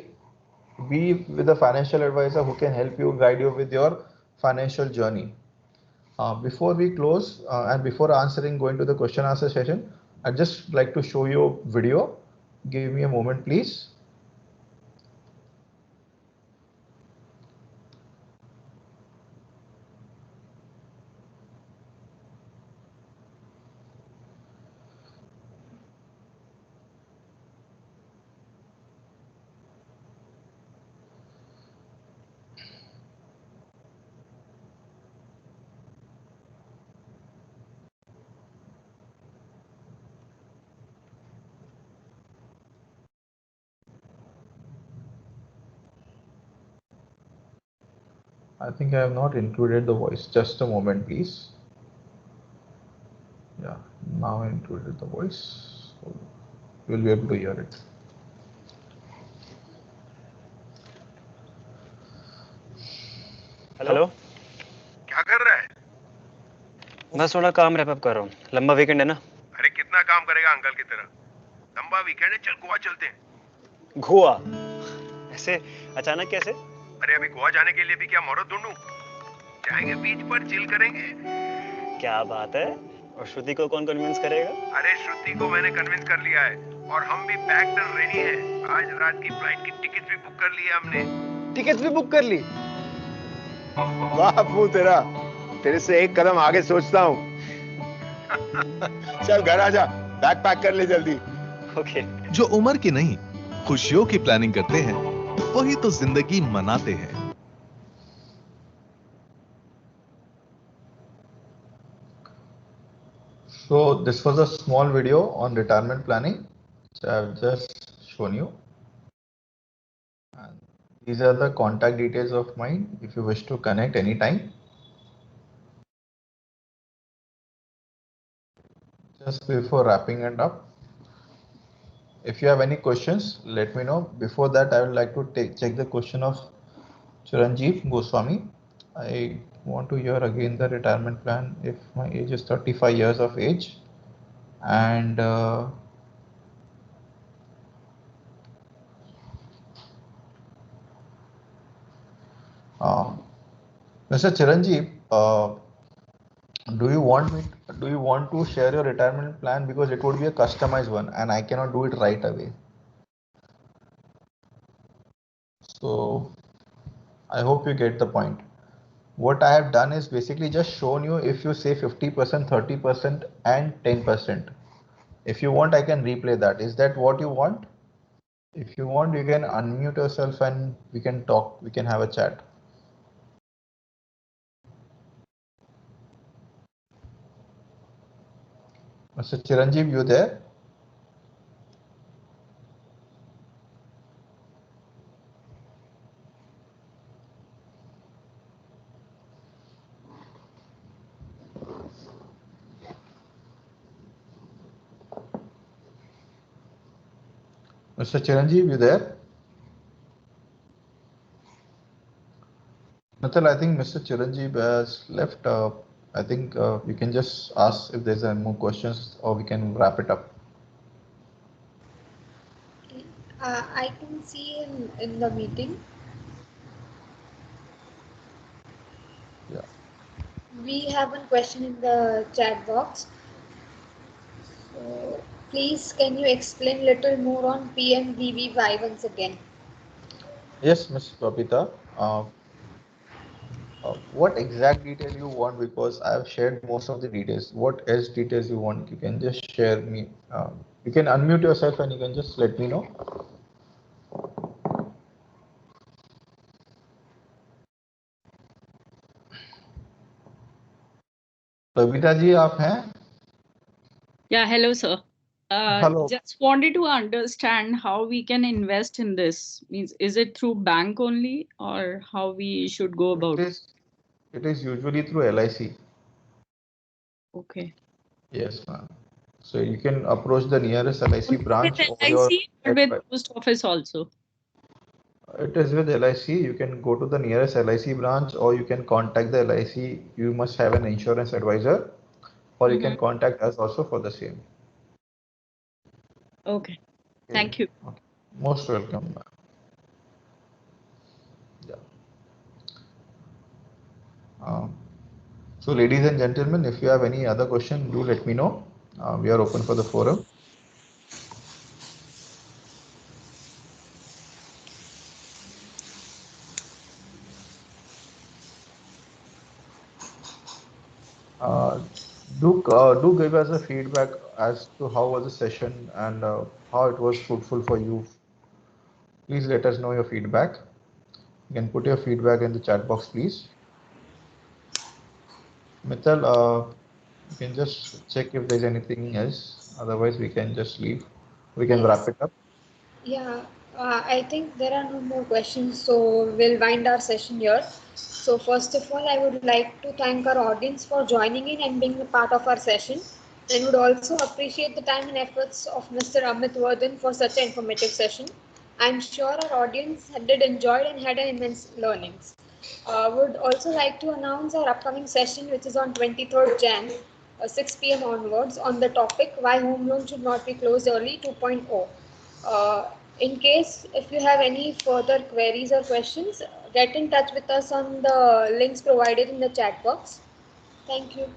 Speaker 3: with a financial advisor who can help you, guide you with your financial journey. Before we close and before answering, going to the question answer session, I'd just like to show you a video. Give me a moment, please. I think I have not included the voice. Just a moment, please. Yeah, now I included the voice. So you'll be able to hear it.
Speaker 2: Hello,
Speaker 5: क्या कर रहा है?
Speaker 2: बस थोड़ा काम wrap up कर रहा हूँ. लंबा वीकेंड है ना.
Speaker 5: अरे कितना काम करेगा अंकल की तरह? लंबा वीकेंड है, चल गोवा चलते हैं.
Speaker 2: गोवा? ऐसे अचानक कैसे?
Speaker 5: अरे अभी गोवा जाने के लिए भी क्या मुहूर्त ढूंढूं? जाएंगे बीच पर, चिल करेंगे.
Speaker 2: क्या बात है. और श्रुति को कौन कन्विंस करेगा?
Speaker 5: अरे श्रुति को मैंने कन्विंस कर लिया है और हम भी पैक्ड और रेडी हैं. आज रात की फ्लाइट की टिकट भी बुक कर ली है हमने.
Speaker 6: टिकट भी बुक कर ली? वाह अपू, तेरे से एक कदम आगे सोचता हूँ. चल घर आजा, बैग पैक कर ले जल्दी.
Speaker 2: ओके.
Speaker 7: जो उम्र की नहीं, खुशियों की प्लानिंग करते हैं, वही तो जिंदगी मनाते हैं.
Speaker 3: So this was a small video on retirement planning, which I have just shown you. And these are the contact details of mine if you wish to connect anytime. Just before wrapping it up, if you have any questions, let me know. Before that, I would like to check the question of Chiranjeev Goswami. I want to hear again the retirement plan if my age is 35 years of age and Mr. Chiranjeev, do you want to share your retirement plan, because it would be a customized one and I cannot do it right away. So I hope you get the point. What I have done is basically just shown you if you say 50%, 30% and 10%. If you want, I can replay that. Is that what you want? If you want, you can unmute yourself and we can talk, we can have a chat. Mr. Chiranjeev, you there? Mr. Chiranjeev, you there? Natal, I think Mr. Chiranjeev has left. I think you can just ask if there's any more questions or we can wrap it up.
Speaker 1: I can see him in the meeting.
Speaker 3: Yeah.
Speaker 1: We have one question in the chat box. So please, can you explain little more on PMDVY once again?
Speaker 3: Yes, Ms. Babita. What exact detail you want? Because I have shared most of the details. What else details you want? You can just share me. You can unmute yourself and you can just let me know. Babita ji आप हैं?
Speaker 8: Yeah, hello, sir.
Speaker 3: Hello.
Speaker 8: Just wanted to understand how we can invest in this. Means, is it through bank only, or how we should go about it?
Speaker 3: It is usually through LIC.
Speaker 8: Okay.
Speaker 3: Yes, ma'am. So you can approach the nearest LIC
Speaker 8: Only
Speaker 3: branch
Speaker 8: with
Speaker 3: or your.
Speaker 8: LIC or with post office also?
Speaker 3: It is with LIC. You can go to the nearest LIC branch or you can contact the LIC. You must have an insurance advisor, or you can contact us also for the same.
Speaker 8: Okay. Thank you.
Speaker 3: Okay. Most welcome, ma'am. Yeah. So, ladies and gentlemen, if you have any other question, do let me know. We are open for the forum. Do give us a feedback as to how was the session and how it was fruitful for you. Please let us know your feedback. You can put your feedback in the chat box, please. Mithal, you can just check if there's anything else. Otherwise, we can just leave. We can wrap it up.
Speaker 1: Yeah, I think there are no more questions, so we'll wind our session here. So first of all, I would like to thank our audience for joining in and being a part of our session, and would also appreciate the time and efforts of Mr. Amit Vardhan for such an informative session. I'm sure our audience did enjoy and had an immense learnings. Would also like to announce our upcoming session, which is on 23rd Jan, 6 p.m. onwards, on the topic why home loan should not be closed early 2.0. In case if you have any further queries or questions, get in touch with us on the links provided in the chat box. Thank you.